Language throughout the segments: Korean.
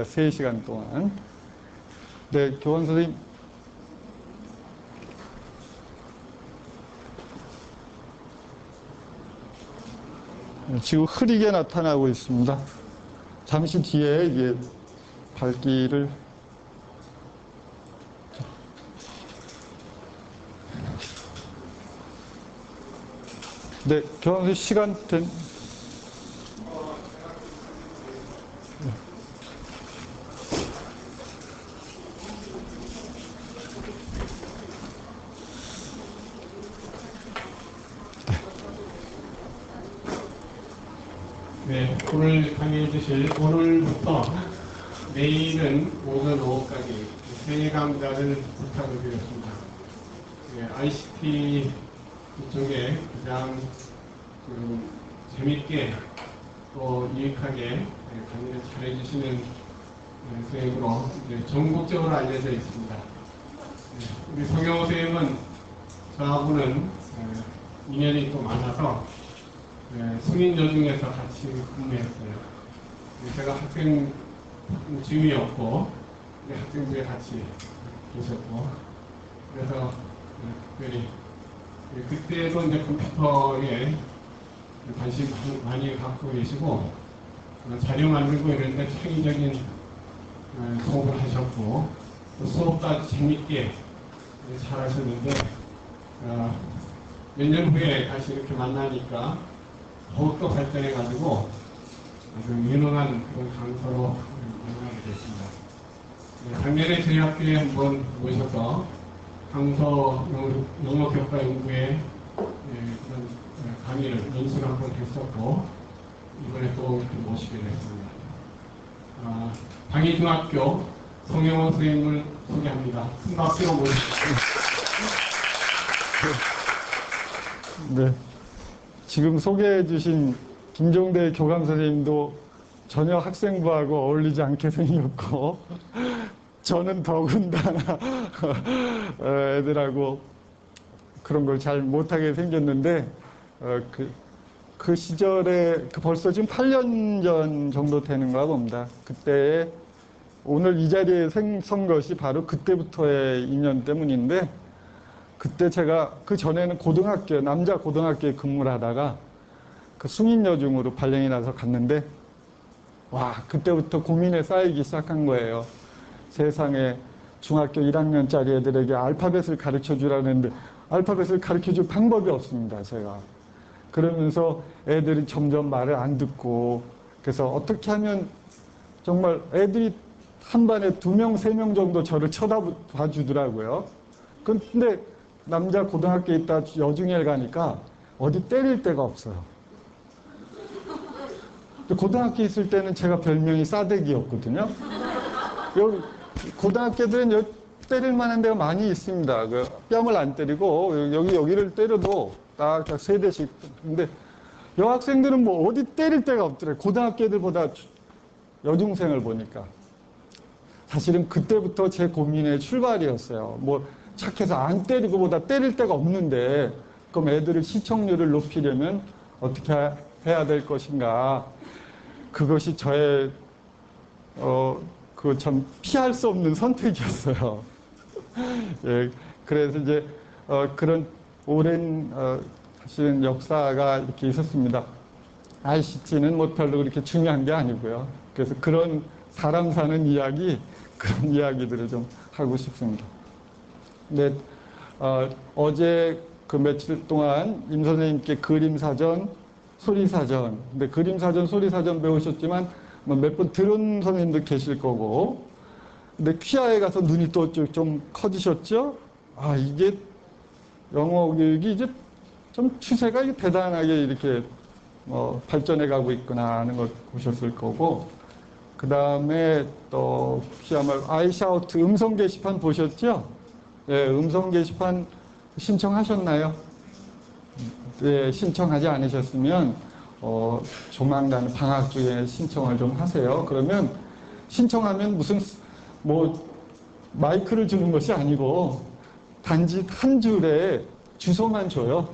3시간 동안. 네, 교원 선생님. 지금 흐리게 나타나고 있습니다. 잠시 뒤에 이게 밝기를. 네, 교원 선생님 시간 된. 네, 오늘 강의해 주실 오늘부터 내일은 오전 오후까지 세 강좌를 부탁을 드렸습니다. 네, ICT 쪽에 가장 재밌게 또 유익하게 강의를 잘 해주시는 선생님으로 이제 전국적으로 알려져 있습니다. 네, 우리 성영호 선생님은 저하고는 인연이 또 많아서 승인여중에서 같이 근무했어요. 제가 학생 중이었고 학생부에 같이 계셨고 그래서 특별히 그때도 이제 컴퓨터에 관심 많이 갖고 계시고 자료 만들고 이런데 창의적인 수업을 하셨고 또 수업도 재밌게 잘 하셨는데 몇 년 후에 다시 이렇게 만나니까 더욱더 발전해가지고 아주 유능한 그런 강사로 만나게 됐습니다. 작년에 저희 학교에 한번 모셔서 강서 영어교과 연구에 그런 강의를 연수를 한번 했었고 이번에 또 이렇게 모시게 됐습니다. 방위중학교 성영호 선생님을 소개합니다. 큰 박수로 모십시오. 네. 지금 소개해 주신 김종대 교감 선생님도 전혀 학생부하고 어울리지 않게 생겼고 저는 더군다나 애들하고 그런 걸 잘 못하게 생겼는데 그 시절에 벌써 지금 8년 전 정도 되는가 봅니다. 그때 오늘 이 자리에 선 것이 바로 그때부터의 인연 때문인데 그때 제가 그 전에는 고등학교, 남자 고등학교에 근무를 하다가 그 숭인여중으로 발령이 나서 갔는데 와, 그때부터 고민에 쌓이기 시작한 거예요. 세상에 중학교 1학년짜리 애들에게 알파벳을 가르쳐 주라는데 알파벳을 가르쳐 줄 방법이 없습니다, 제가. 그러면서 애들이 점점 말을 안 듣고 그래서 어떻게 하면 정말 애들이 한 반에 2명, 3명 정도 저를 쳐다봐 주더라고요. 근데 남자 고등학교에 있다 여중에 가니까 어디 때릴 데가 없어요. 고등학교에 있을 때는 제가 별명이 싸대기였거든요. 여기 고등학교들은 때릴 만한 데가 많이 있습니다. 그 뺨을 안 때리고 여기를 때려도 딱 3대씩. 근데 여학생들은 뭐 어디 때릴 데가 없더래요. 고등학교 애들보다 여중생을 보니까. 사실은 그때부터 제 고민의 출발이었어요. 뭐 착해서 안 때리고 보다 때릴 데가 없는데 그럼 애들의 시청률을 높이려면 어떻게 해야 될 것인가. 그것이 저의 그 참 피할 수 없는 선택이었어요. 예, 그래서 이제 그런 오랜 사실은 역사가 이렇게 있었습니다. ICT는 뭐 별로 그렇게 중요한 게 아니고요. 그래서 그런 사람 사는 이야기, 그런 이야기들을 좀 하고 싶습니다. 네, 어제 그 며칠 동안 임 선생님께 그림사전, 소리사전, 근데 그림사전, 소리사전 배우셨지만 몇 번 들은 선생님도 계실 거고, 근데 퀴아에 가서 눈이 또 좀 커지셨죠? 아, 이게 영어 교육이 이제 좀 추세가 대단하게 이렇게 발전해 가고 있구나 하는 걸 보셨을 거고, 그 다음에 또 퀴아말 아이샤우트 음성 게시판 보셨죠? 네, 음성 게시판 신청하셨나요? 네, 신청하지 않으셨으면 조만간 방학 중에 신청을 좀 하세요. 그러면 신청하면 무슨 뭐 마이크를 주는 것이 아니고 단지 한 줄에 주소만 줘요.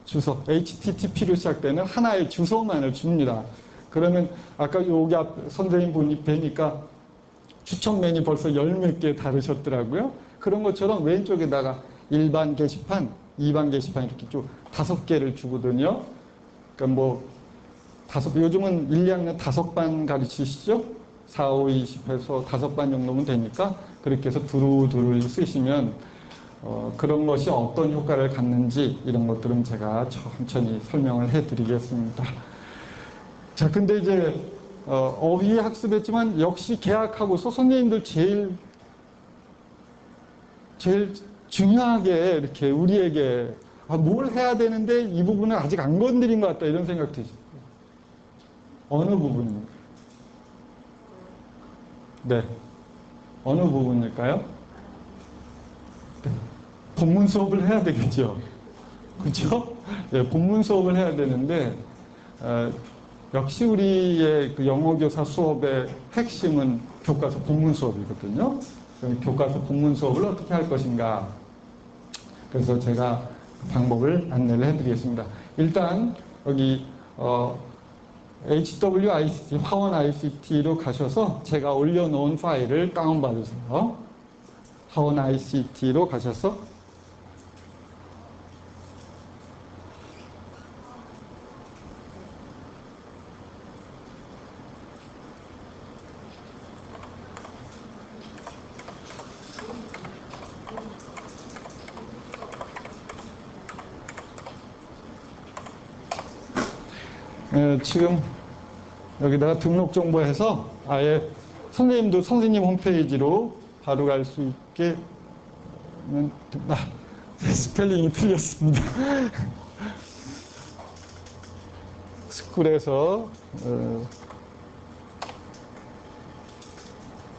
주소, HTTP로 시작되는 하나의 주소만을 줍니다. 그러면 아까 여기 앞 선생님 뵈니까 추천 메뉴 벌써 열 몇 개 다르셨더라고요. 그런 것처럼 왼쪽에다가 일반 게시판, 2반 게시판 이렇게 쭉 5개를 주거든요. 그러니까 뭐 요즘은 1, 2학년 5반 가르치시죠? 4, 5, 20 해서 5반 정도면 되니까 그렇게 해서 두루두루 쓰시면 그런 것이 어떤 효과를 갖는지 이런 것들은 제가 천천히 설명을 해드리겠습니다. 자, 근데 이제 어휘 학습했지만 역시 개학하고서 선생님들 제일 중요하게 이렇게 우리에게 뭘 해야 되는데 이 부분은 아직 안 건드린 것 같다 이런 생각 드시죠? 어느 부분입니까? 네. 어느 부분일까요? 네. 본문 수업을 해야 되겠죠. 그렇죠? 예, 본문 수업을 해야 되는데 역시 우리의 그 영어교사 수업의 핵심은 교과서 본문 수업이거든요. 그럼 교과서 본문 수업을 어떻게 할 것인가. 그래서 제가 그 방법을 안내를 해드리겠습니다. 일단 여기 HWICT, 화원 ICT로 가셔서 제가 올려놓은 파일을 다운받으세요. 화원 ICT로 가셔서 지금 여기다가 등록 정보해서 아예 선생님도 선생님 홈페이지로 바로 갈 수 있게 스펠링이 틀렸습니다. 스쿨에서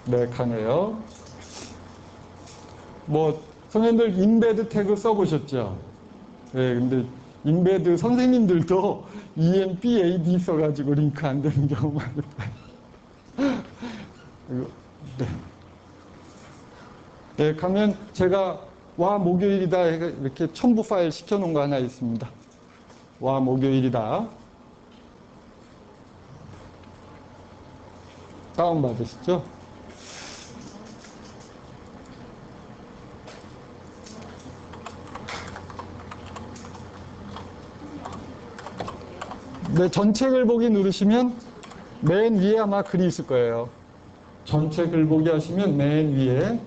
네, 가네요. 뭐 선생님들 인베드 태그 써보셨죠? 네, 근데 인베드 선생님들도 EMBAD 써가지고 링크 안 되는 경우 많아요. 네. 네, 가면 제가 와 목요일이다 이렇게 첨부 파일 시켜놓은 거 하나 있습니다. 와 목요일이다. 다운받으시죠? 네, 전체 글보기 누르시면 맨 위에 아마 글이 있을 거예요. 전체 글보기 하시면 맨 위에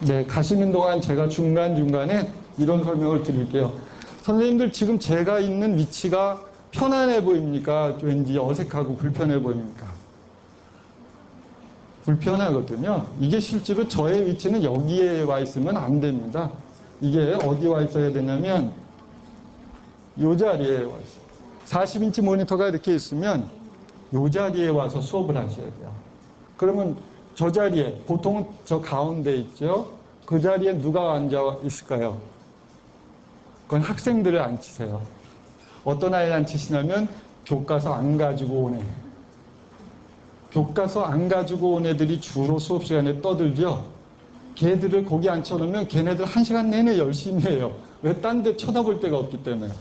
네, 가시는 동안 제가 중간중간에 이런 설명을 드릴게요. 선생님들 지금 제가 있는 위치가 편안해 보입니까? 왠지 어색하고 불편해 보입니까? 불편하거든요. 이게 실제로 저의 위치는 여기에 와 있으면 안 됩니다. 이게 어디 와 있어야 되냐면 이 자리에 와 있어요. 40인치 모니터가 이렇게 있으면 이 자리에 와서 수업을 하셔야 돼요. 그러면 저 자리에 보통 저 가운데 있죠. 그 자리에 누가 앉아 있을까요? 그건 학생들을 앉히세요. 어떤 아이를 앉히시냐면 교과서 안 가지고 온 애. 교과서 안 가지고 온 애들이 주로 수업 시간에 떠들죠. 걔들을 거기 앉혀놓으면 걔네들 1시간 내내 열심히 해요. 왜 딴 데 쳐다볼 데가 없기 때문에.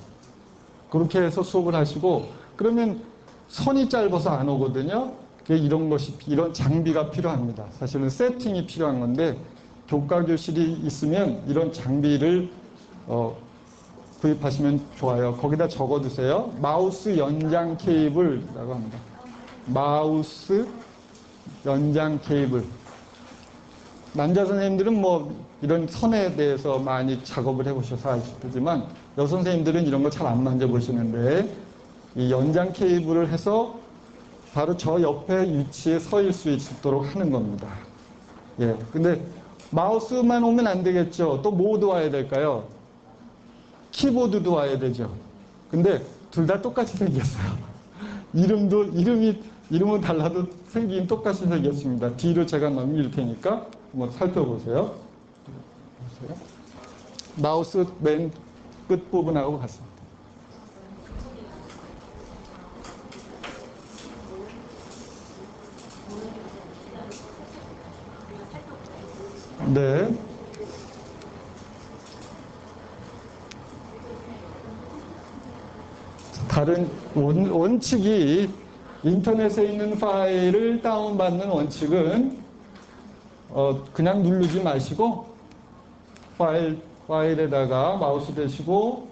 그렇게 해서 수업을 하시고 그러면 선이 짧아서 안 오거든요. 이런 장비가 필요합니다. 사실은 세팅이 필요한 건데 교과 교실이 있으면 이런 장비를 구입하시면 좋아요. 거기다 적어두세요. 마우스 연장 케이블이라고 합니다. 마우스 연장 케이블. 남자 선생님들은 뭐 이런 선에 대해서 많이 작업을 해보셔서 아시겠지만 여성 선생님들은 이런 거 잘 안 만져보시는데 이 연장 케이블을 해서 바로 저 옆에 위치에 서 있을 수 있도록 하는 겁니다. 예. 근데 마우스만 오면 안 되겠죠. 또 뭐도 와야 될까요? 키보드도 와야 되죠. 근데 둘 다 똑같이 생겼어요. 이름은 달라도 생긴 똑같이 생겼습니다. 뒤로 제가 넘길 테니까 한번 살펴보세요. 마우스 맨 끝부분하고 같습니다. 네. 다른 원칙이 인터넷에 있는 파일을 다운받는 원칙은 그냥 누르지 마시고 파일에다가 마우스 대시고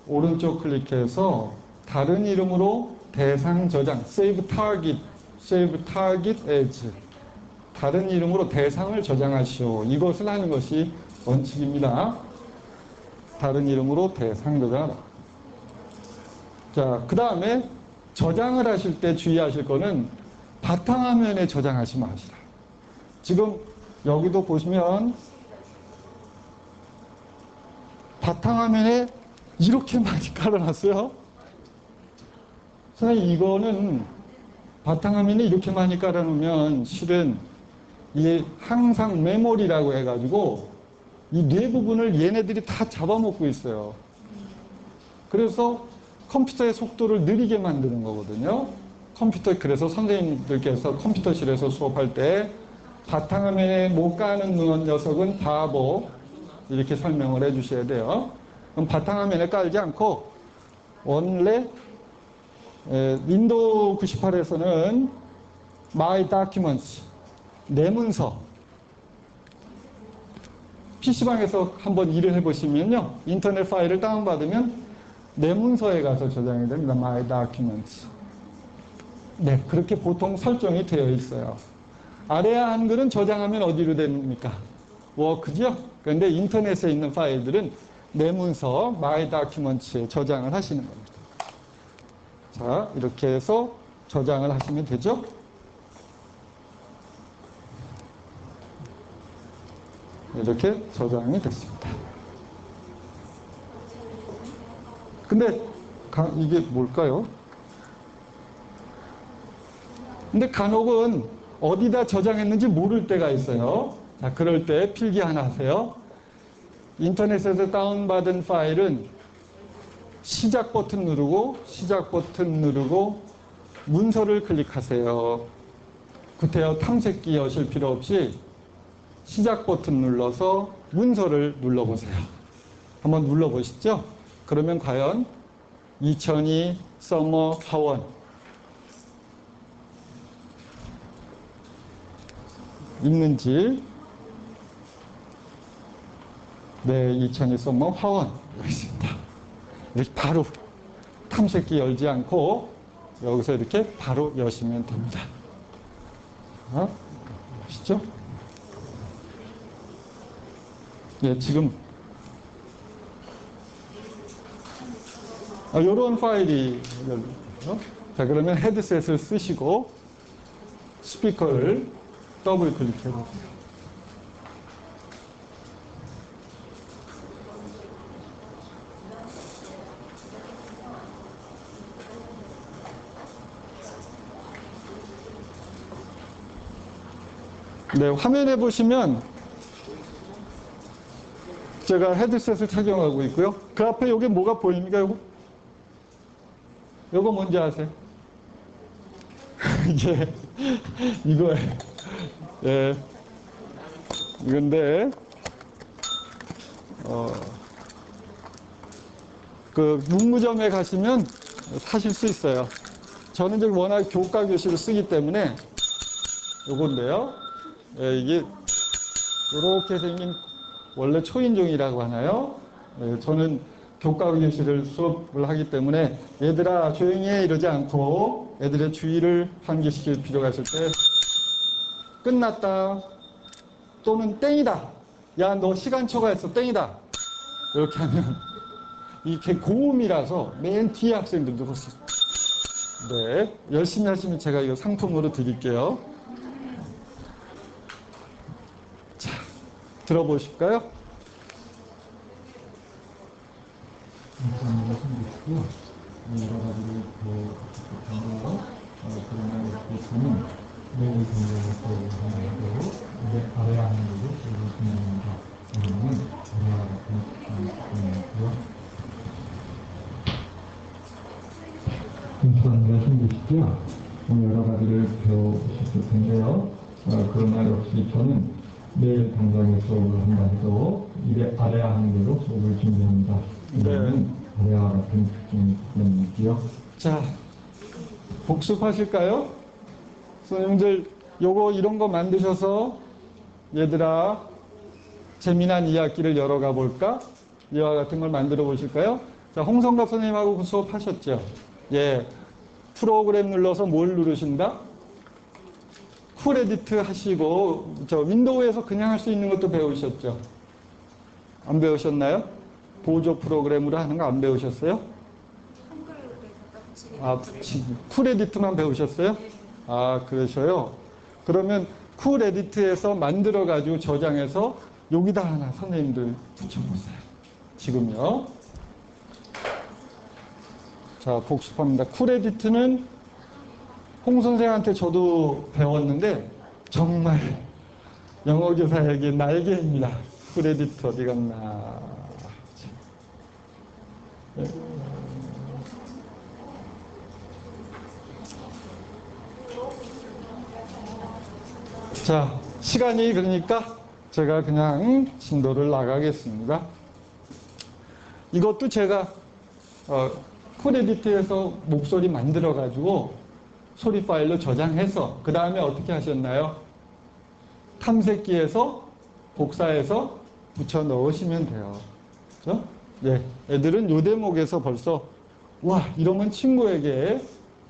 오른쪽 클릭해서 다른 이름으로 대상 저장, Save Target As 다른 이름으로 대상을 저장하시오. 이것을 하는 것이 원칙입니다. 다른 이름으로 대상 저장하라. 자, 그 다음에 저장을 하실 때 주의하실 거는 바탕화면에 저장하지 마시라. 지금 여기도 보시면 바탕화면에 이렇게 많이 깔아놨어요. 선생님, 이거는 바탕화면에 이렇게 많이 깔아놓으면 실은 이게 항상 메모리라고 해가지고 이 뇌 부분을 얘네들이 다 잡아먹고 있어요. 그래서 컴퓨터의 속도를 느리게 만드는 거거든요. 그래서 선생님들께서 컴퓨터실에서 수업할 때 바탕화면에 못 가는 녀석은 바보 이렇게 설명을 해 주셔야 돼요. 그럼 바탕화면에 깔지 않고 원래 윈도우 98에서는 My Documents 내 문서 PC방에서 한번 일을 해보시면요. 인터넷 파일을 다운받으면 내 문서에 가서 저장이 됩니다. My Documents. 네, 그렇게 보통 설정이 되어 있어요. 아래 한글은 저장하면 어디로 됩니까? 워크죠? 그런데 인터넷에 있는 파일들은 내 문서 My Documents에 저장을 하시는 겁니다. 자, 이렇게 해서 저장을 하시면 되죠? 이렇게 저장이 됐습니다. 근데 이게 뭘까요? 근데 간혹은 어디다 저장했는지 모를 때가 있어요. 자, 그럴 때 필기 하나 하세요. 인터넷에서 다운받은 파일은 시작 버튼 누르고 문서를 클릭하세요. 구태여 탐색기 여실 필요 없이 시작 버튼 눌러서 문서를 눌러보세요. 한번 눌러보시죠. 그러면 과연 2002 서머 하원 있는지. 네, 2002 서머 하원 여기 있습니다. 이렇게 바로 탐색기 열지 않고 여기서 이렇게 바로 여시면 됩니다. 아시죠? 예, 지금 이런 파일이 열리죠. 자, 그러면 헤드셋을 쓰시고 스피커를 더블 클릭해 보세요. 네, 화면에 보시면 제가 헤드셋을 착용하고 있고요. 그 앞에 여기 뭐가 보입니까? 요거 뭔지 아세요? 이게 이거예요. 예. 이건데 그 문구점에 가시면 사실 수 있어요. 저는 이제 워낙 교과 교실을 쓰기 때문에 요건데요. 예, 이게 이렇게 생긴 원래 초인종이라고 하나요? 예, 저는 교과 교실을 수업을 하기 때문에 얘들아 조용히 해 이러지 않고 애들의 주의를 환기시킬 필요가 있을 때 끝났다 또는 땡이다. 야, 너 시간 초과했어. 땡이다. 이렇게 하면 이게 고음이라서 맨 뒤에 학생들도 그렇습니다. 네, 열심히 하시면 제가 이거 상품으로 드릴게요. 자, 들어보실까요? 여러 가지를 더 그러면 보시면 매일 공부를 하고 이제 아래 하는 걸로 진행합니다. 그러면 아래와 같은 부분이고요. 인수관계가 생기시죠? 여러 가지를 배우셨을 텐데요. 그러나 역시 저는 내일 당장에 수업을 한다 해도 이래 아래야 하는 대로 수업을 준비합니다. 왜냐하면 아래와 같은 특징이 있기 때문에 드릴게요. 자, 복습하실까요? 선생님들 요거 이런 거 만드셔서 얘들아 재미난 이야기를 열어가 볼까? 이와 같은 걸 만들어 보실까요? 자, 홍성갑 선생님하고 수업하셨죠? 예. 프로그램 눌러서 뭘 누르신다? 쿨 에디트 하시고 저 윈도우에서 그냥 할 수 있는 것도 배우셨죠? 안 배우셨나요? 보조 프로그램으로 하는 거 안 배우셨어요? 아, 쿨 에디트만 배우셨어요? 아, 그러셔요? 그러면 쿨 에디트에서 만들어가지고 저장해서 여기다 하나 선생님들 붙여보세요. 지금요. 자, 복습합니다. 쿨 에디트는 홍 선생한테 저도 배웠는데 정말 영어 교사에게 날개입니다. 쿨 에디트 어디 갔나. 자, 시간이 그러니까 제가 그냥 진도를 나가겠습니다. 이것도 제가 쿨 에디트에서 목소리 만들어 가지고 소리 파일로 저장해서 그 다음에 어떻게 하셨나요? 탐색기에서 복사해서 붙여 넣으시면 돼요. 그렇죠? 예, 애들은 요 대목에서 벌써 와, 이러면 친구에게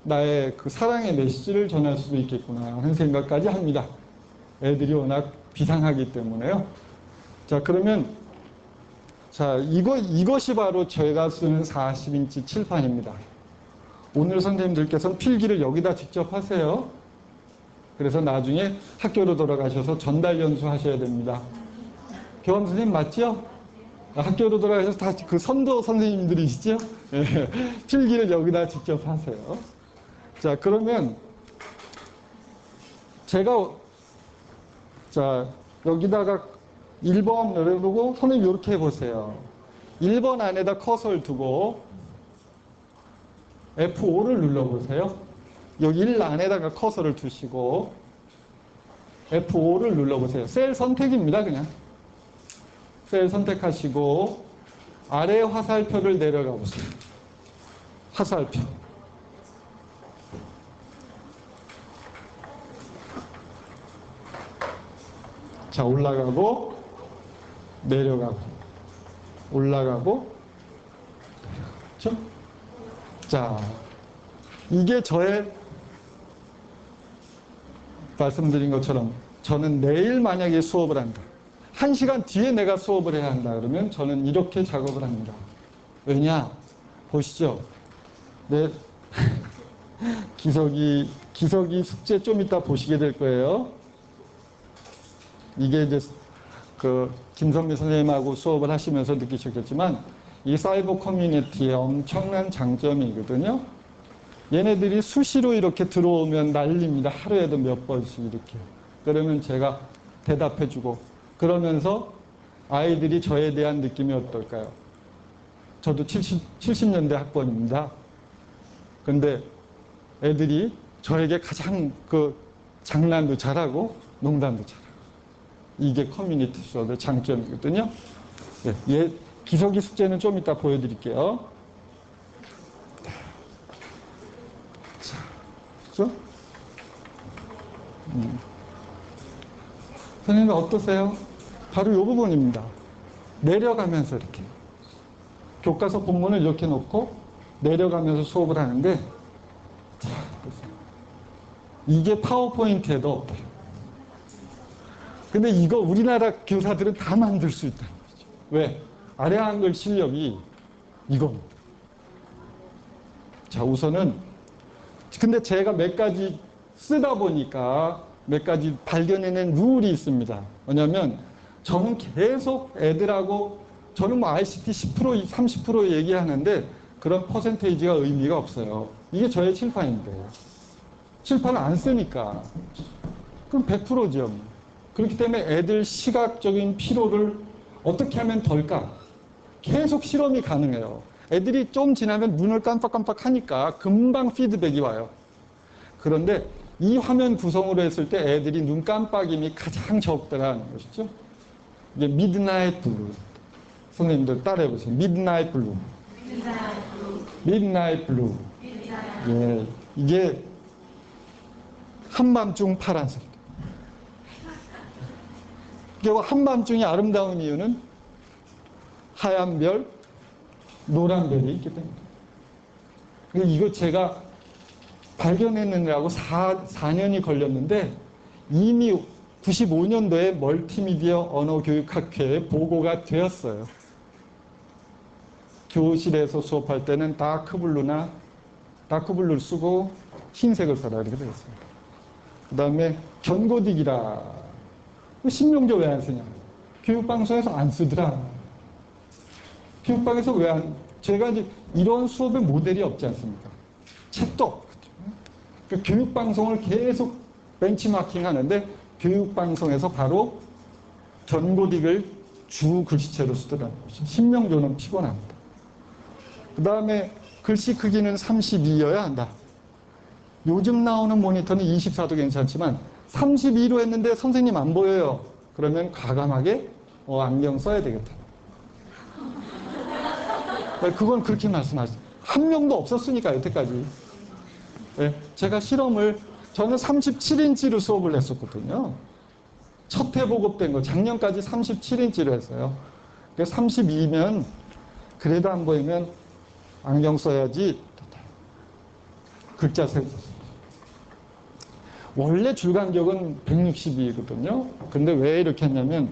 나의 그 사랑의 메시지를 전할 수도 있겠구나 하는 생각까지 합니다. 애들이 워낙 비상하기 때문에요. 자, 그러면 자, 이것이 바로 제가 쓰는 40인치 칠판입니다. 오늘 선생님들께서는 필기를 여기다 직접 하세요. 그래서 나중에 학교로 돌아가셔서 전달 연수하셔야 됩니다. 교감 선생님 맞죠? 학교로 돌아가셔서 다 그 선도 선생님들이시죠? 예, 필기를 여기다 직접 하세요. 자, 그러면 제가 자, 여기다가 1번 누르고 선생님 이렇게 해보세요. 1번 안에다 커서를 두고 F5를 눌러보세요. 여기 1 안에다가 커서를 두시고 F5를 눌러보세요. 셀 선택입니다. 그냥 셀 선택하시고 아래 화살표를 내려가 보세요. 화살표. 자, 올라가고 내려가고 올라가고 그렇죠? 자, 이게 저의 말씀드린 것처럼 저는 내일 만약에 수업을 한다. 1시간 뒤에 내가 수업을 해야 한다. 그러면 저는 이렇게 작업을 합니다. 왜냐? 보시죠. 네. 기석이 숙제 좀 이따 보시게 될 거예요. 이게 이제 그 김선미 선생님하고 수업을 하시면서 느끼셨겠지만 이 사이버 커뮤니티의 엄청난 장점이거든요. 얘네들이 수시로 이렇게 들어오면 난립니다. 하루에도 몇 번씩 이렇게. 그러면 제가 대답해주고 그러면서 아이들이 저에 대한 느낌이 어떨까요? 저도 70년대 학번입니다. 근데 애들이 저에게 가장 그 장난도 잘하고 농담도 잘하고 이게 커뮤니티 수업의 장점이거든요. 네, 기석이 숙제는 좀 이따 보여드릴게요. 자, 그렇죠? 선생님 어떠세요? 바로 이 부분입니다. 내려가면서 이렇게 교과서 본문을 이렇게 놓고 내려가면서 수업을 하는데 자, 이게 파워포인트에도 없대요. 근데 이거 우리나라 교사들은 다 만들 수 있다는 거죠. 왜? 아래 한글 실력이 이겁니다. 자, 우선은 근데 제가 몇 가지 쓰다 보니까 몇 가지 발견해낸 룰이 있습니다. 뭐냐면 저는 계속 애들하고 저는 뭐 ICT 10% 30% 얘기하는데 그런 퍼센테이지가 의미가 없어요. 이게 저의 칠판인데 칠판을 안 쓰니까 그럼 100%죠. 그렇기 때문에 애들 시각적인 피로를 어떻게 하면 덜까? 계속 실험이 가능해요. 애들이 좀 지나면 눈을 깜빡깜빡 하니까 금방 피드백이 와요. 그런데 이 화면 구성으로 했을 때 애들이 눈 깜빡임이 가장 적더라는 것이죠. 이게 미드나잇 블루. 선생님들 따라해보세요. 미드나잇 블루. Midnight Blue. 예, 이게 한밤중 파란색. 그리고 한밤중이 아름다운 이유는 하얀 별, 노란 별이 있기 때문에. 이거 제가 발견했느냐고 4년이 걸렸는데 이미 95년도에 멀티미디어 언어교육학회에 보고가 되었어요. 교실에서 수업할 때는 다크블루를 쓰고 흰색을 써라 이렇게 되어 있습니다. 그 다음에 견고딕이라 신명조 왜 안 쓰냐? 교육방송에서 안 쓰더라. 교육방에서 왜 안? 제가 이제 이런 수업의 모델이 없지 않습니까? 책도 없거든요. 그러니까 교육방송을 계속 벤치마킹 하는데 교육방송에서 바로 견고딕을 주 글씨체로 쓰더라는 거죠. 신명조는 피곤합니다. 그 다음에 글씨 크기는 32여야 한다. 요즘 나오는 모니터는 24도 괜찮지만 32로 했는데 선생님 안 보여요. 그러면 과감하게 안경 써야 되겠다. 그건 그렇게 말씀하세요. 한 명도 없었으니까 여태까지. 네, 제가 저는 37인치로 수업을 했었거든요. 첫 해 보급된 거 작년까지 37인치로 했어요. 32면 그래도 안 보이면 안경 써야지. 글자 색. 원래 줄 간격은 160이거든요. 근데 왜 이렇게 했냐면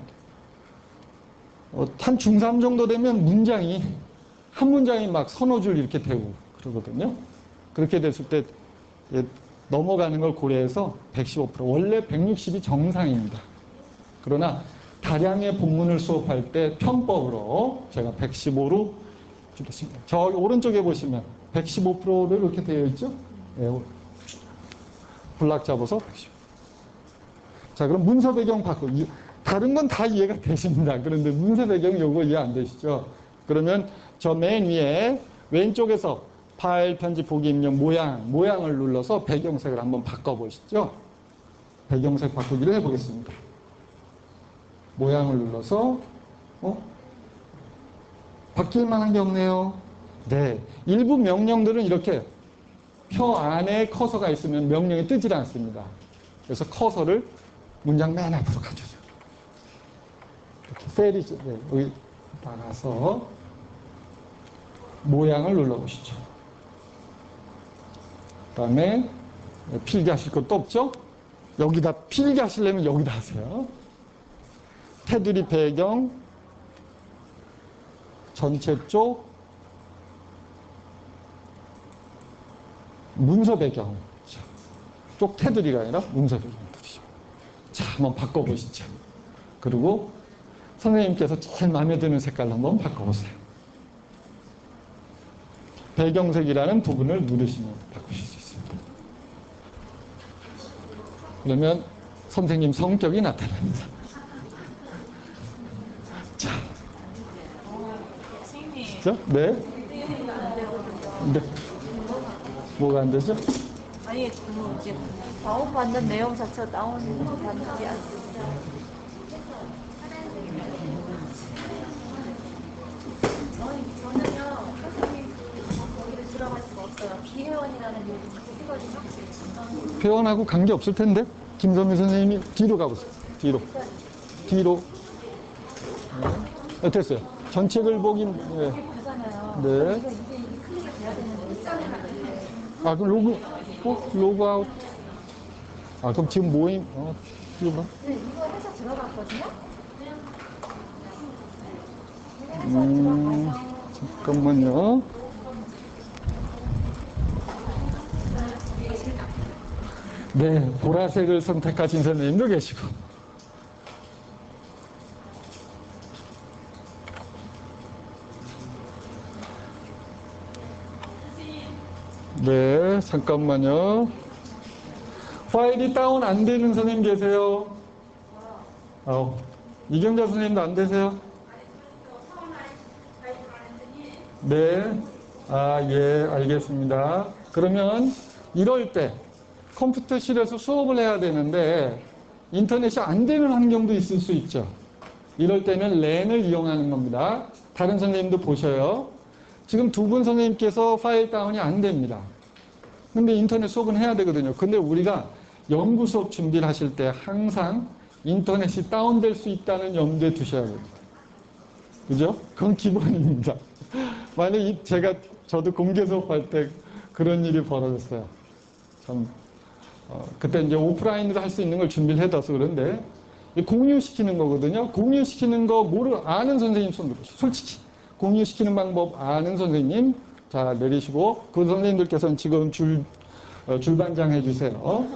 한 중3 정도 되면 한 문장이 막 서너 줄 이렇게 되고 그러거든요. 그렇게 됐을 때 넘어가는 걸 고려해서 115%. 원래 160이 정상입니다. 그러나 다량의 본문을 수업할 때 편법으로 제가 115로 줄였습니다. 저기 오른쪽에 보시면 115%를 이렇게 되어 있죠. 네, 블락 잡아서 115. 자, 그럼 문서 배경 바꾸고. 다른 건 다 이해가 되십니다. 그런데 문서 배경 요거 이해 안 되시죠? 그러면 저 맨 위에 왼쪽에서 파일 편집 보기 입력 모양을 눌러서 배경색을 한번 바꿔보시죠. 배경색 바꾸기를 해보겠습니다. 모양을 눌러서 바뀔 만한 게 없네요. 네, 일부 명령들은 이렇게 표 안에 커서가 있으면 명령이 뜨질 않습니다. 그래서 커서를 문장 맨 앞으로 가져줘요. 이렇게 셀이 여기 나가서 모양을 눌러보시죠. 그 다음에 필기하실 것도 없죠? 여기다 필기하시려면 여기다 하세요. 테두리 배경 전체 쪽 문서 배경 쪽 테두리가 아니라 문서 배경 누르시고. 자, 한번 바꿔보시죠. 그리고 선생님께서 제일 마음에 드는 색깔로 한번 바꿔보세요. 배경색이라는 부분을 누르시면 바꾸실 수 있습니다. 그러면 선생님 성격이 나타납니다. 자, 진짜? 네? 네. 뭐가 안 되죠? 아니, 이제 다운받는 내용 자체가 다운받는 게 아니고. 저는요, 선생님 거기를 들어갈 수가 없어요. 비회원이라는 이유로 자꾸 뜨거든요. 회원하고 관계 없을 텐데? 김선미 선생님이 뒤로 가보세요. 뒤로. 네. 됐어요. 전책을 보긴. 네. 되잖아요. 네. 이게 클릭이 돼야 되는데. 아, 그럼 로그아웃. 아, 그럼 지금 모임, 이거 봐. 네, 이거 해서 들어갔거든요. 잠깐만요. 네, 보라색을 선택하신 선생님도 계시고. 네, 잠깐만요. 파일이 다운 안 되는 선생님 계세요? 이경자 선생님도 안 되세요? 네. 예, 알겠습니다. 그러면 이럴 때 컴퓨터실에서 수업을 해야 되는데 인터넷이 안 되는 환경도 있을 수 있죠. 이럴 때는 랜을 이용하는 겁니다. 다른 선생님도 보셔요. 지금 두 분 선생님께서 파일 다운이 안 됩니다. 근데 인터넷 수업은 해야 되거든요. 근데 우리가 연구 수업 준비를 하실 때 항상 인터넷이 다운될 수 있다는 염두에 두셔야 됩니다. 그죠? 그건 기본입니다. 만약에 저도 공개 수업할 때 그런 일이 벌어졌어요. 참, 그때 이제 오프라인으로 할 수 있는 걸 준비를 해둬서 그런데, 공유시키는 거거든요. 공유시키는 거 아는 선생님 손 들으시죠. 솔직히. 공유시키는 방법 아는 선생님, 자, 내리시고, 그 선생님들께서는 지금 줄반장 해주세요.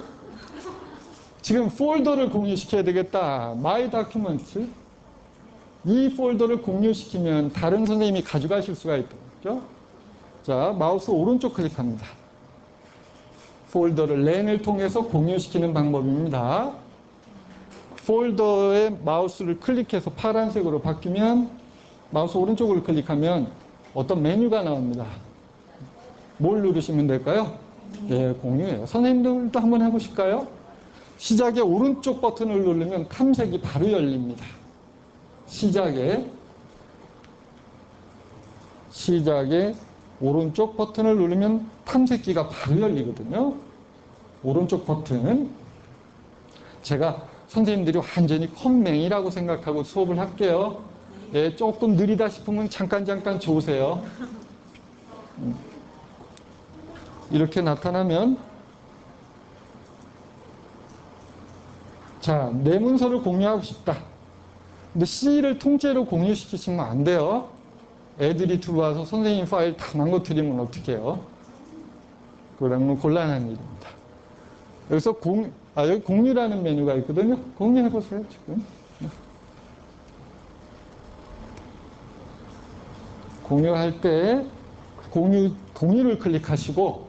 지금 폴더를 공유시켜야 되겠다. My Documents. 이 폴더를 공유시키면 다른 선생님이 가져가실 수가 있죠. 자, 마우스 오른쪽 클릭합니다. 폴더를 랜을 통해서 공유시키는 방법입니다. 폴더에 마우스를 클릭해서 파란색으로 바뀌면 마우스 오른쪽을 클릭하면 어떤 메뉴가 나옵니다. 뭘 누르시면 될까요? 예, 공유예요. 선생님들도 한번 해보실까요? 시작에 오른쪽 버튼을 누르면 탐색이 바로 열립니다. 시작에 오른쪽 버튼을 누르면 탐색기가 바로 열리거든요. 오른쪽 버튼. 제가 선생님들이 완전히 컴맹이라고 생각하고 수업을 할게요. 예, 조금 느리다 싶으면 잠깐 줘보세요. 이렇게 나타나면 자, 내 문서를 공유하고 싶다. 근데 C를 통째로 공유시키시면 안 돼요. 애들이 들어와서 선생님 파일 다 망가뜨리면 어떡해요? 그러면 곤란한 일입니다. 여기서 여기 공유라는 메뉴가 있거든요. 공유해보세요, 지금. 공유할 때 공유를 클릭하시고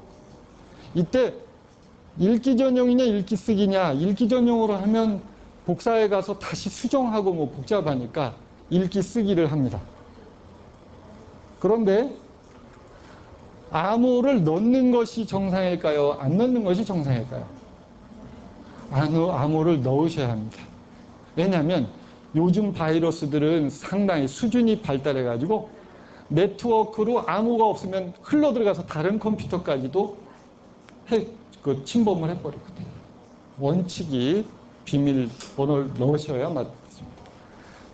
이때 읽기 전용이냐 읽기 쓰기냐 읽기 전용으로 하면 복사해 가서 다시 수정하고 뭐 복잡하니까 읽기 쓰기를 합니다. 그런데 암호를 넣는 것이 정상일까요? 안 넣는 것이 정상일까요? 암호를 넣으셔야 합니다. 왜냐하면 요즘 바이러스들은 상당히 수준이 발달해 가지고 네트워크로 암호가 없으면 흘러 들어가서 다른 컴퓨터까지도 침범을 해버리거든요. 원칙이 비밀번호를 넣으셔야 맞습니다.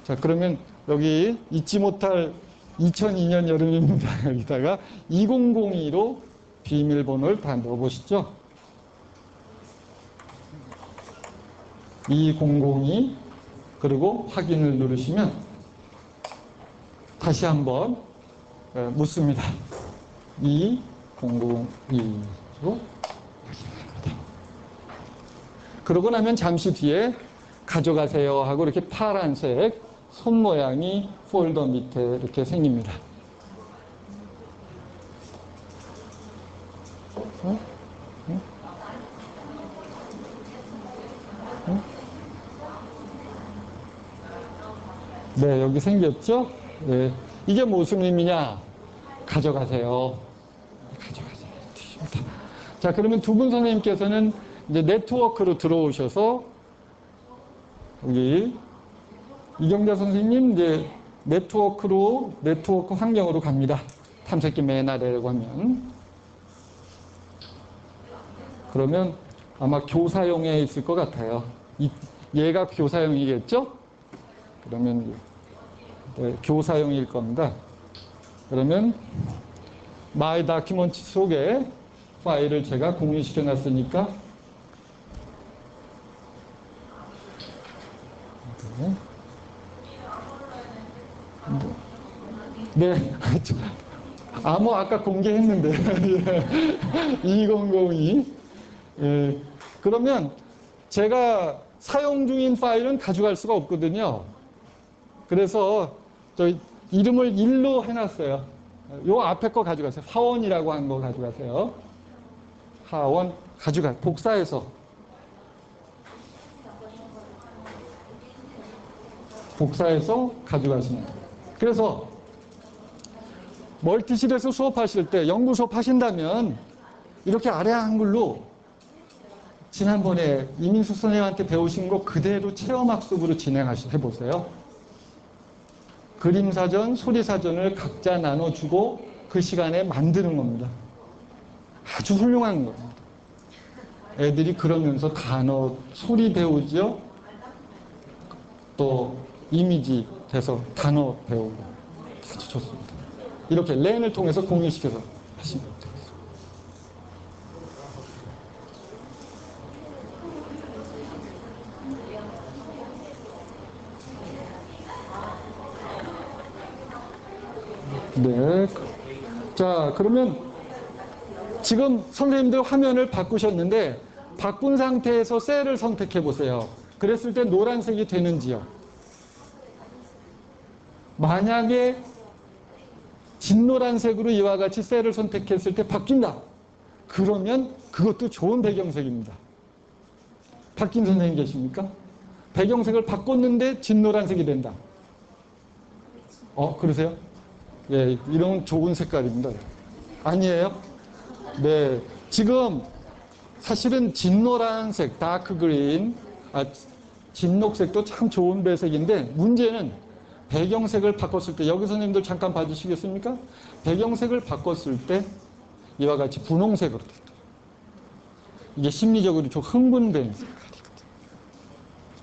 자, 그러면 여기 잊지 못할 2002년 여름입니다. 여기다가 2002로 비밀번호를 다 넣어보시죠. 2002 그리고 확인을 누르시면 다시 한번 묻습니다. 2002로 확인합니다. 그러고 나면 잠시 뒤에 가져가세요 하고 이렇게 파란색 손 모양이 폴더 밑에 이렇게 생깁니다. 네, 여기 생겼죠? 네. 이게 무슨 의미냐? 가져가세요. 가져가세요. 자, 그러면 두 분 선생님께서는 이제 네트워크로 들어오셔서 여기 이경자 선생님 이제 네트워크 환경으로 갑니다. 탐색기 맨 아래라고 하면. 그러면 아마 교사용에 있을 것 같아요. 얘가 교사용이겠죠? 그러면 교사용일 겁니다. 그러면 My Document 속에 파일을 제가 공유시켜 놨으니까 네. 암호 아까 공개했는데 2002 예. 그러면 제가 사용 중인 파일은 가져갈 수가 없거든요. 그래서 저희 이름을 1로 해놨어요. 요 앞에 거 가져가세요. 화원이라고 한 거 가져가세요. 화원 복사해서 가져가시면 돼요. 그래서 멀티실에서 수업하실 때 연구 수업 하신다면 이렇게 아래 한글로 지난번에 이민수 선생님한테 배우신 거 그대로 체험학습으로 해보세요. 그림사전, 소리사전을 각자 나눠주고 그 시간에 만드는 겁니다. 아주 훌륭한 겁니다. 애들이 그러면서 단어, 소리 배우죠. 또 이미지 돼서 단어 배우고 아주 좋습니다. 이렇게 랜을 통해서 공유시켜서 하시면 됩니다. 네. 자, 그러면 지금 선생님들 화면을 바꾸셨는데 바꾼 상태에서 셀을 선택해 보세요. 그랬을 때 노란색이 되는지요? 만약에 진노란색으로 이와 같이 셀을 선택했을 때 바뀐다. 그러면 그것도 좋은 배경색입니다. 바뀐 선생님 계십니까? 배경색을 바꿨는데 진노란색이 된다. 그러세요? 예, 이런 좋은 색깔입니다. 아니에요? 네. 지금 사실은 진노란색, 다크 그린, 진녹색도 참 좋은 배색인데 문제는 배경색을 바꿨을 때, 여기 선생님들 잠깐 봐주시겠습니까? 배경색을 바꿨을 때 이와 같이 분홍색으로 됐다. 이게 심리적으로 좀 흥분된 색깔이거든요.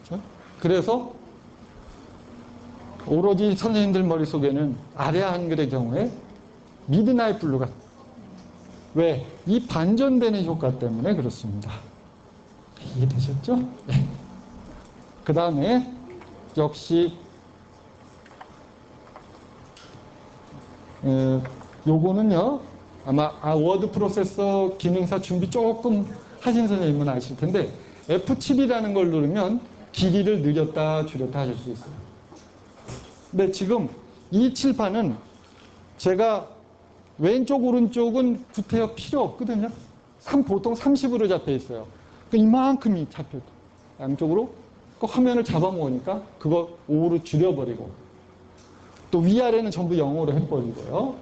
그렇죠? 그래서 오로지 선생님들 머릿속에는 아래 한글의 경우에 미드나잇 블루가 왜? 이 반전되는 효과 때문에 그렇습니다. 이해되셨죠? 네. 그 다음에 역시 요거는요 아마 워드 프로세서 기능사 준비 조금 하신 선생님은 아실 텐데 F7이라는 걸 누르면 길이를 늘렸다 줄였다 하실 수 있어요. 근데 지금 이 칠판은 제가 왼쪽 오른쪽은 구태여 필요 없거든요. 보통 30으로 잡혀 있어요. 그러니까 이만큼이 잡혀 있고 양쪽으로 그 화면을 잡아먹으니까 그거 5로 줄여버리고 또 위아래는 전부 0으로 해버리고요.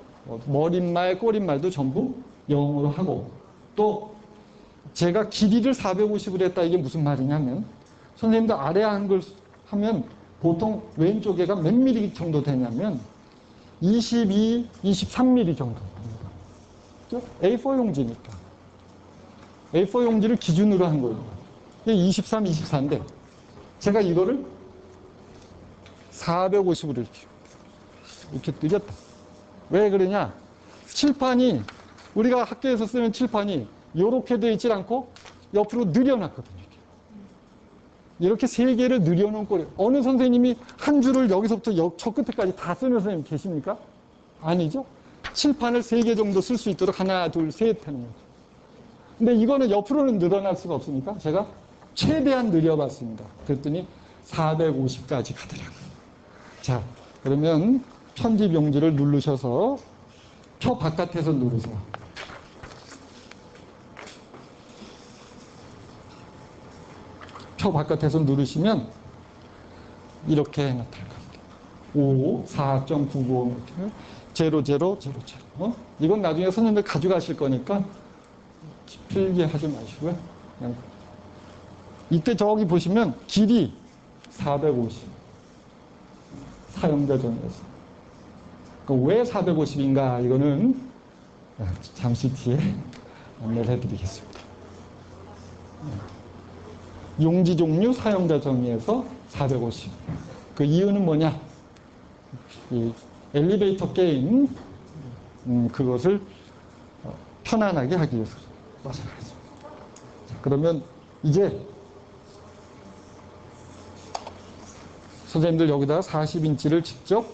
머릿말, 꼬릿말도 전부 0으로 하고 또 제가 길이를 450으로 했다. 이게 무슨 말이냐면 선생님들 아래 한글 하면 보통 왼쪽에가 몇 미리 정도 되냐면 22, 23mm 정도 됩니다. A4 용지니까. A4 용지를 기준으로 한 거예요. 이게 23, 24인데 제가 이거를 450으로 이렇게 늘렸다. 왜 그러냐? 칠판이 우리가 학교에서 쓰는 칠판이 이렇게 되어 있지 않고 옆으로 늘여놨거든요. 이렇게 세 개를 늘여놓은 꼴이에요. 어느 선생님이 한 줄을 여기서부터 저 끝에까지 다 쓰는 선생님 계십니까? 아니죠. 칠판을 세 개 정도 쓸 수 있도록 하나, 둘, 셋 하는 거죠. 근데 이거는 옆으로는 늘어날 수가 없으니까 제가 최대한 늘려봤습니다. 그랬더니 450까지 가더라고요. 자, 그러면 편집 용지를 누르셔서 표 바깥에서 누르세요. 표 바깥에서 누르시면 이렇게 나타날 겁니다. 5, 4.995, 0000. 이건 나중에 선생님들 가져가실 거니까 필기하지 마시고요. 그냥 이때 저기 보시면 길이 450. 사용자 정의에서. 왜 450인가? 이거는 잠시 뒤에 안내를 해드리겠습니다. 용지 종류 사용자 정의에서 450. 그 이유는 뭐냐? 이 엘리베이터 게임, 그것을 편안하게 하기 위해서 마찬가지입니다. 그러면 이제 선생님들 여기다가 40인치를 직접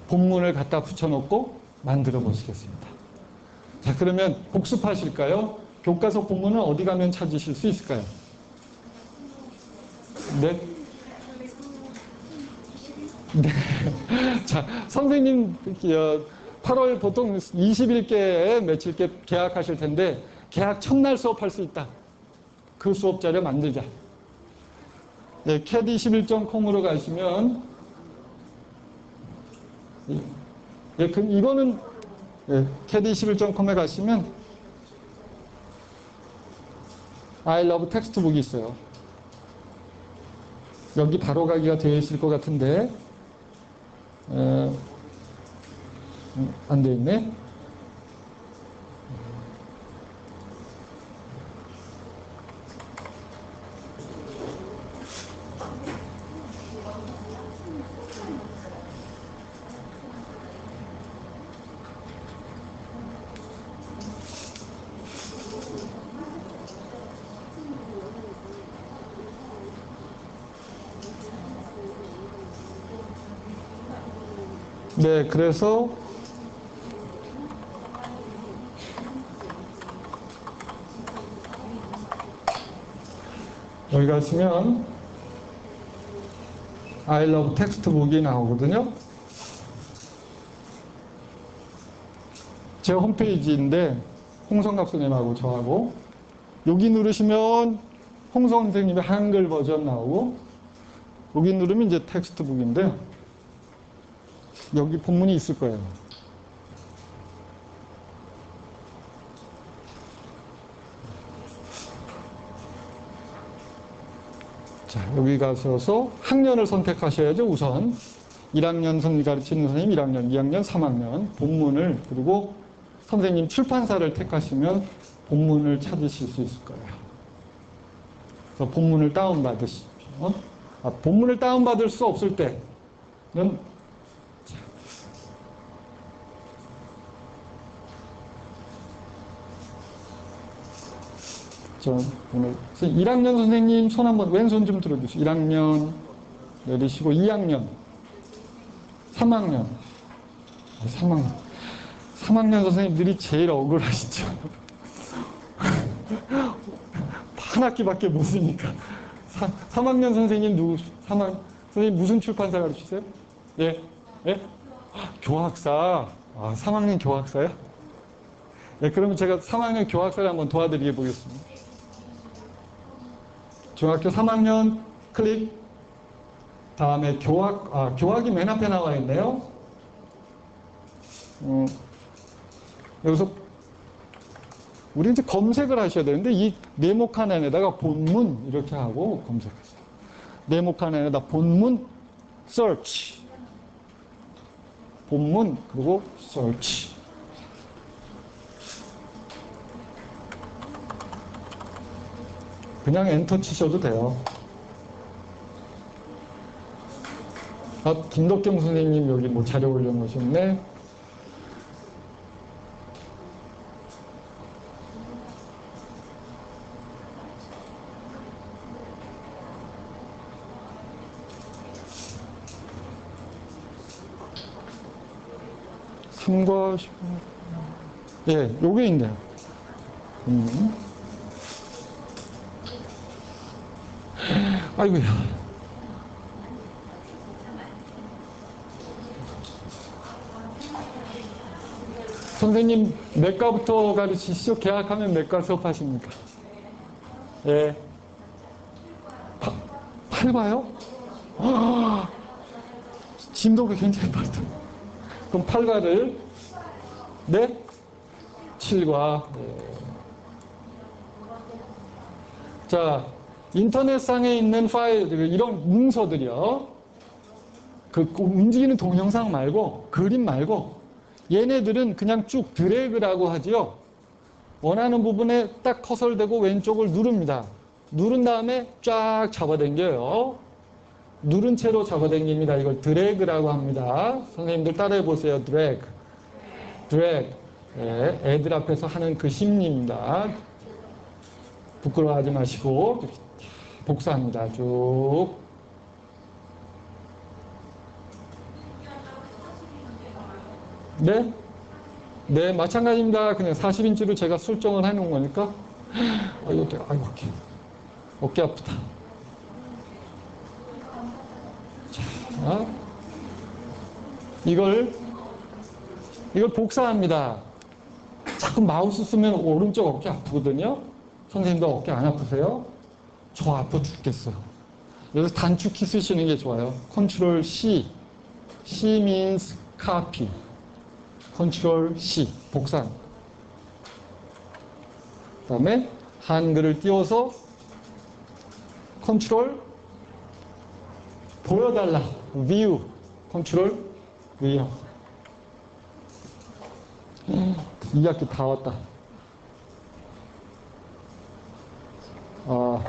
본문을 갖다 붙여놓고 만들어 보시겠습니다. 자, 그러면 복습하실까요? 교과서 본문은 어디 가면 찾으실 수 있을까요? 네? 네. 자, 선생님, 8월 보통 20일께 며칠께 개학하실 텐데, 개학 첫날 수업할 수 있다. 그 수업 자료 만들자. 네, cad21.com으로 가시면, 예, 이거는, 예, cad21.com에 가시면, I love 텍스트북이 있어요. 여기 바로 가기가 되어 있을 것 같은데 안 돼 있네. 네, 그래서 여기 가시면 I love 텍스트북이 나오거든요. 제 홈페이지인데 홍성갑 선생님하고 저하고 여기 누르시면 홍성 선생님의 한글 버전 나오고 여기 누르면 이제 텍스트북인데 여기 본문이 있을 거예요. 자, 여기 가셔서 학년을 선택하셔야죠. 우선 1학년 선생님 가르치는 선생님 1학년, 2학년, 3학년 본문을 그리고 선생님 출판사를 택하시면 본문을 찾으실 수 있을 거예요. 그래서 본문을 다운받으십시오. 본문을 다운받을 수 없을 때는 오늘 1학년 선생님 손 한번 왼손 좀 들어주세요. 1학년 내리시고 2학년 3학년 3학년 선생님들이 제일 억울하시죠. 한 학기밖에 못 쓰니까 3학년 선생님 누구? 선생님 무슨 출판사 가르치세요? 예? 예? 교학사. 3학년 교학사요? 네, 그러면 제가 3학년 교학사를 한번 도와드리게 보겠습니다. 중학교 3학년 클릭. 다음에 교학이 맨 앞에 나와 있네요. 여기서 우리 이제 검색을 하셔야 되는데 이 네모칸 안에다가 본문 이렇게 하고 검색하세요. 네모칸 안에다 본문 search. 본문 그리고 search. 그냥 엔터 치셔도 돼요. 김덕경 선생님 여기 뭐 자료 올려놓으셨네. 삼과 예, 요게 있네요. 아이고야. 선생님 몇 과부터 가르치시죠? 계약하면 몇 과 수업하십니까? 예. 8과요? 진도가 굉장히 빠르다. 그럼 8과를 네? 7과. 자, 인터넷상에 있는 파일, 이런 문서들이요. 그 움직이는 동영상 말고, 그림 말고, 얘네들은 그냥 쭉 드래그라고 하지요. 원하는 부분에 딱 커서를 대고 왼쪽을 누릅니다. 누른 다음에 쫙 잡아당겨요. 누른 채로 잡아당깁니다. 이걸 드래그라고 합니다. 선생님들 따라해 보세요. 드래그. 드래그. 네, 애들 앞에서 하는 그 심리입니다. 부끄러워하지 마시고 복사합니다. 쭉. 네? 네, 마찬가지입니다. 그냥 40인치로 제가 설정을 해놓은 거니까. 이렇게, 아이고, 어깨 아프다. 자, 이걸 복사합니다. 자꾸 마우스 쓰면 오른쪽 어깨 아프거든요. 선생님도 어깨 안 아프세요? 저 아파 죽겠어요. 그래서 단축키 쓰시는 게 좋아요. Ctrl C. C means copy. Ctrl C. 복사. 그 다음에 한글을 띄워서 Ctrl 보여달라. View. Ctrl View. 2학기 다 왔다. 아,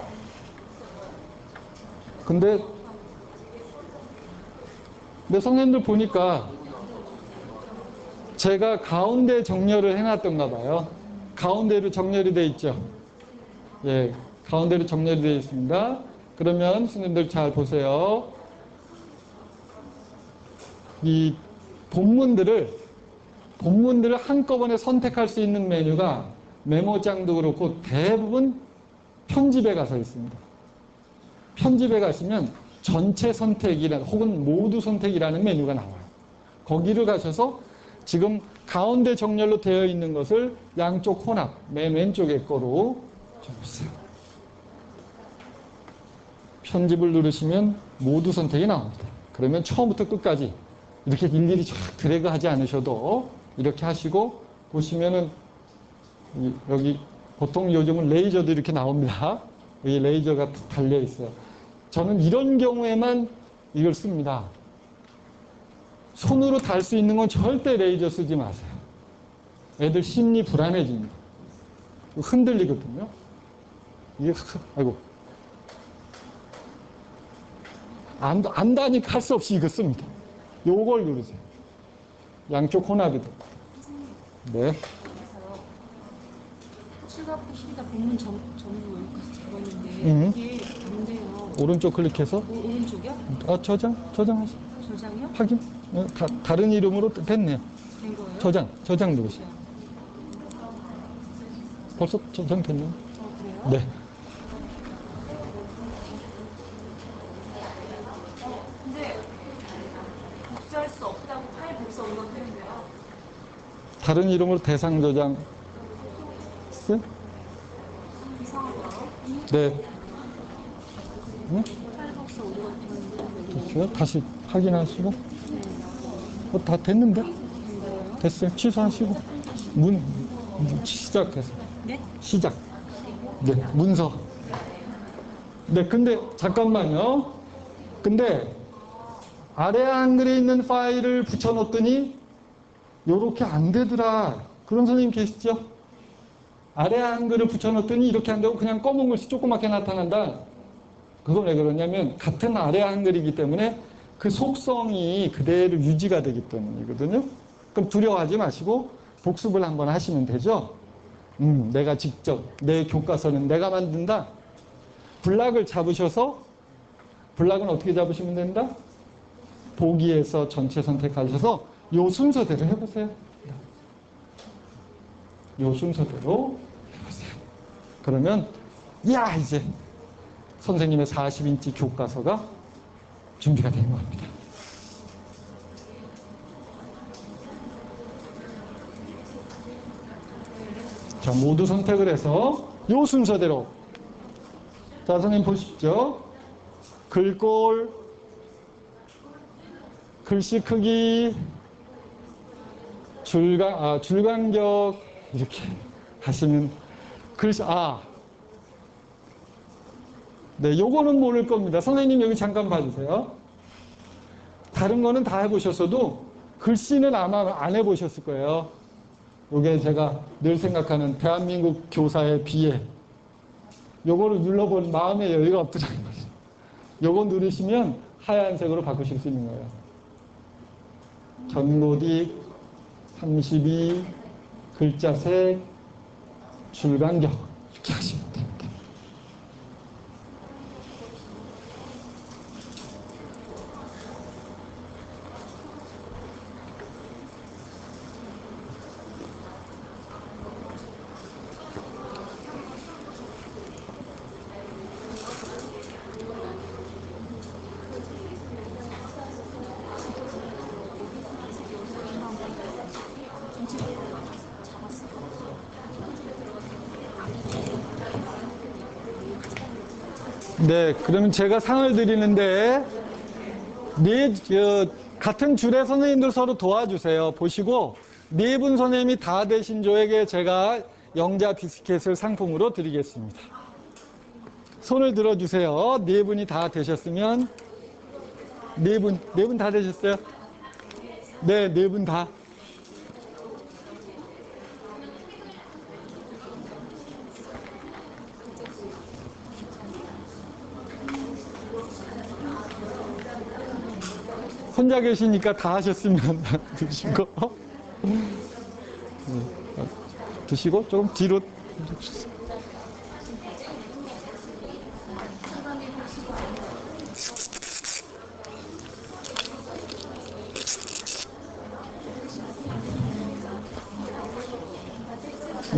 근데 선생님들 보니까 제가 가운데 정렬을 해놨던가 봐요. 가운데로 정렬이 돼 있죠. 예, 가운데로 정렬이 되어 있습니다. 그러면 선생님들 잘 보세요. 이 본문들을 한꺼번에 선택할 수 있는 메뉴가 메모장도 그렇고 대부분 편집에 가서 있습니다. 편집에 가시면 전체 선택이라는 혹은 모두 선택이라는 메뉴가 나와요. 거기를 가셔서 지금 가운데 정렬로 되어 있는 것을 양쪽 혼합, 맨 왼쪽에 거로 적으세요. 편집을 누르시면 모두 선택이 나옵니다. 그러면 처음부터 끝까지 이렇게 일일이 쫙 드래그 하지 않으셔도 이렇게 하시고 보시면은 여기 보통 요즘은 레이저도 이렇게 나옵니다. 여기 레이저가 달려 있어요. 저는 이런 경우에만 이걸 씁니다. 손으로 달 수 있는 건 절대 레이저 쓰지 마세요. 애들 심리 불안해집니다. 흔들리거든요. 이게 아이고 안다니까 할 수 없이 이거 씁니다. 요걸 누르세요. 양쪽 혼합이다. 네. 출가부 12다 본문 전부 여기까지 적었는데 이게 안 돼요. 오른쪽 클릭해서 오른쪽이요? 저장하세요. 저장이요? 확인. 다른 이름으로 됐네요. 된 거예요? 저장 누르세요. 벌써 저장됐네요. 그래요? 네. 근데 복사할 수 없다고 파일 복사 올라오는데요. 다른 이름으로 대상 저장. 이상하더라고요. 네. 응? 파일 복사 올라오는데 됐어요? 다시 확인하시고. 다 됐는데? 됐어요. 취소하시고. 시작해서. 네? 시작. 네, 문서. 네, 근데 잠깐만요. 근데 아래 한글에 있는 파일을 붙여놓더니 요렇게 안 되더라. 그런 선생님 계시죠? 아래 한글을 붙여놓더니 이렇게 안 되고 그냥 검은 글씨 조그맣게 나타난다. 그건 왜 그러냐면 같은 아래 한글이기 때문에 그 속성이 그대로 유지가 되기 때문이거든요. 그럼 두려워하지 마시고 복습을 한번 하시면 되죠. 내가 직접 내 교과서는 내가 만든다. 블락을 잡으셔서 블락은 어떻게 잡으시면 된다? 보기에서 전체 선택하셔서 요 순서대로 해보세요. 요 순서대로 해보세요. 그러면 야 이제 선생님의 40인치 교과서가 준비가 된 겁니다. 자, 모두 선택을 해서 요 순서대로. 자, 선생님 보십시오. 글꼴, 글씨 크기, 줄간격 이렇게 하시면 글씨 네, 요거는 모를 겁니다. 선생님 여기 잠깐 봐주세요. 다른 거는 다 해보셨어도 글씨는 아마 안 해보셨을 거예요. 요게 제가 늘 생각하는 대한민국 교사의 비애. 요거를 눌러본 마음의 여유가 없더라는 거죠. 요거 누르시면 하얀색으로 바꾸실 수 있는 거예요. 전고딕 32 글자색 줄간격 이렇게 하시면 됩니다. 네, 그러면 제가 상을 드리는데 같은 줄에 선생님들 서로 도와주세요. 보시고 네 분 선생님이 다 되신 조에게 제가 영자 비스켓을 상품으로 드리겠습니다. 손을 들어주세요. 네 분이 다 되셨으면 네 분 다 되셨어요? 네, 네 분 다. 혼자 계시니까 다 하셨으면 드시고. 드시고 조금 뒤로.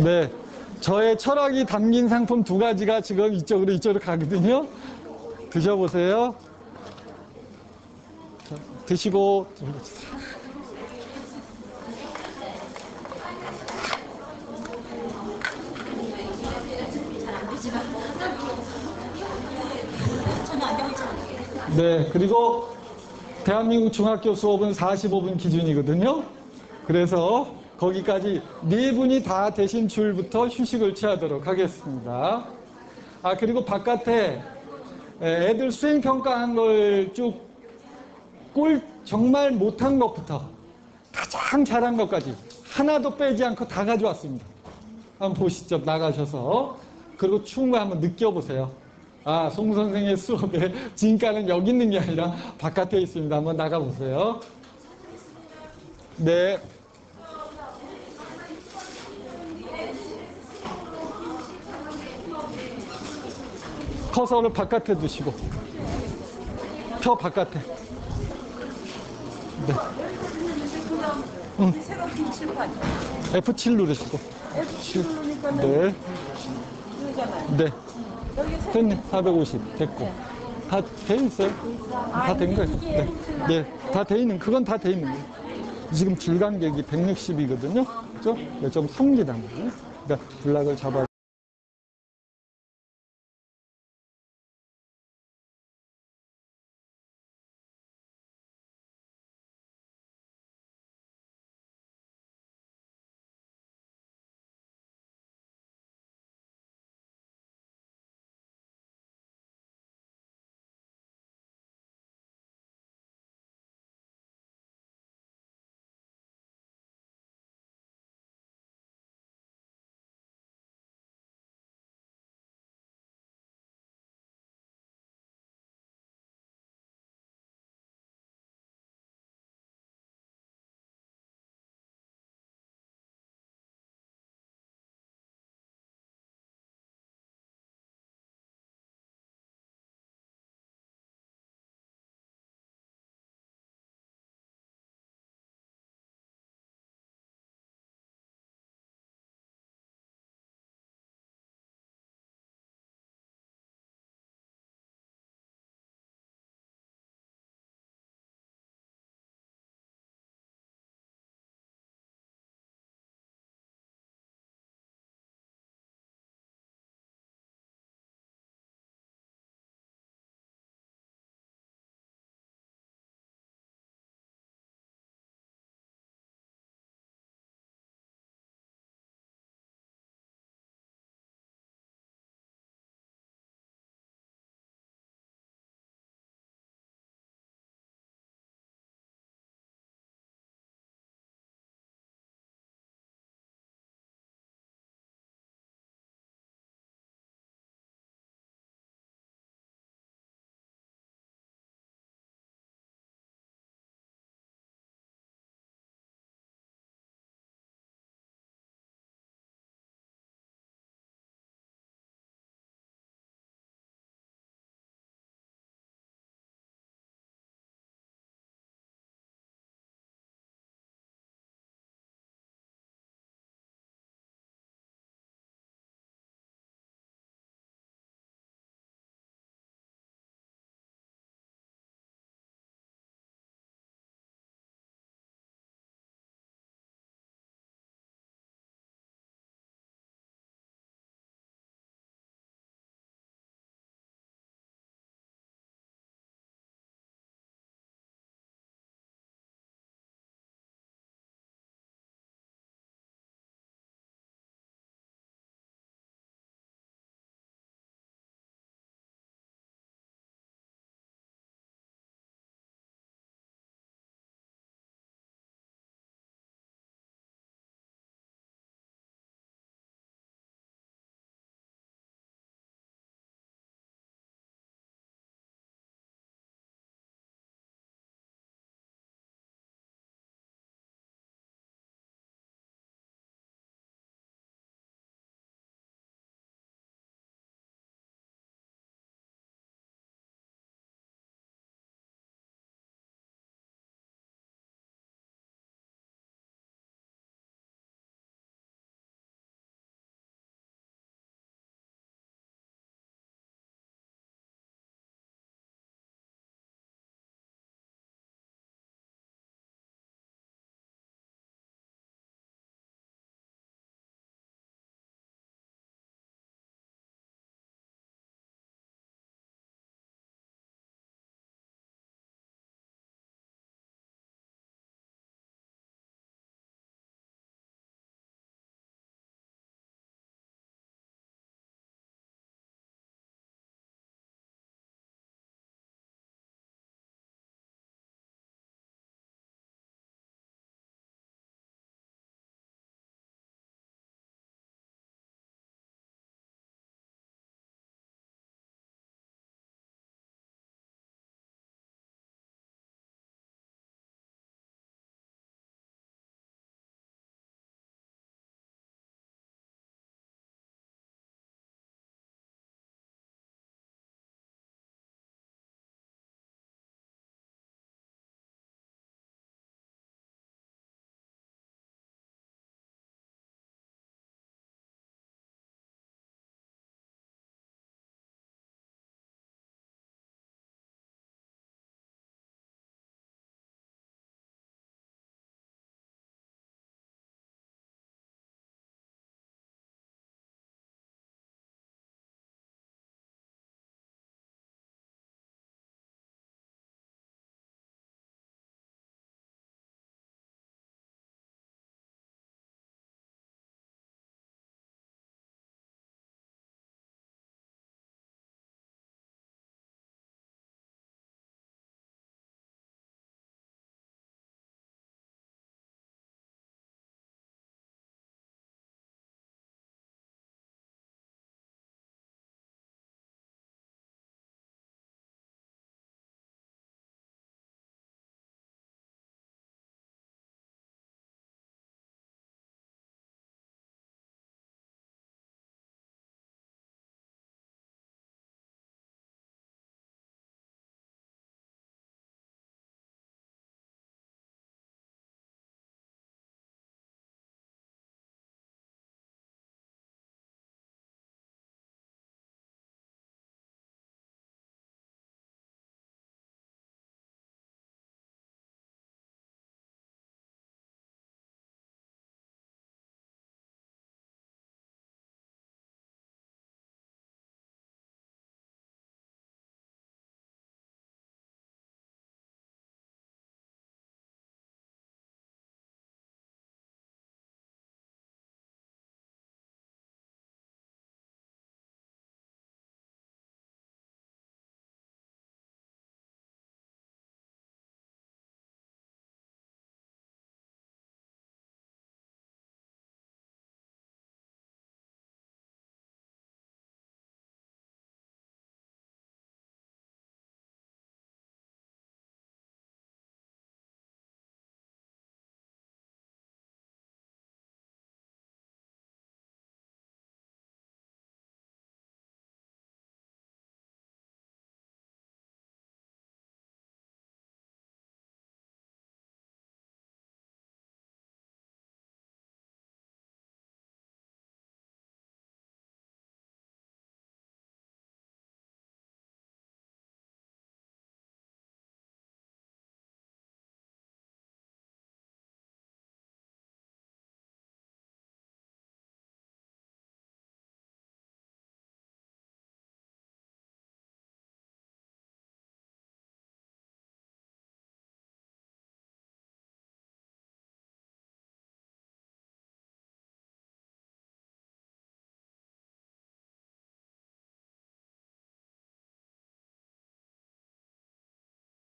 네. 저의 철학이 담긴 상품 2가지가 지금 이쪽으로 가거든요. 드셔보세요. 자, 드시고. 네, 그리고 대한민국 중학교 수업은 45분 기준이거든요. 그래서 거기까지 4분이 다 되신 줄부터 휴식을 취하도록 하겠습니다. 그리고 바깥에 애들 수행평가한 걸 쭉 정말 못한 것부터 가장 잘한 것까지 하나도 빼지 않고 다 가져왔습니다. 한번 보시죠. 나가셔서. 그리고 추운 거 한번 느껴보세요. 송 선생의 수업에 진가는 여기 있는 게 아니라 바깥에 있습니다. 한번 나가보세요. 네. 커서를 바깥에 두시고. 펴 바깥에. 네. 새로운 칠판. F7 누르시고. F7 누르니까는 네. 이거잖아요. 네. 여기 됐네. 450 됐고. 다 돼 있어요. 다 된 거예요. 네. 네. 다 돼 있는, 그건 다 돼 있는 거예요. 지금 줄 간격이 160이거든요. 그죠? 네, 좀 섭니다. 그러니까 블락을 잡아서.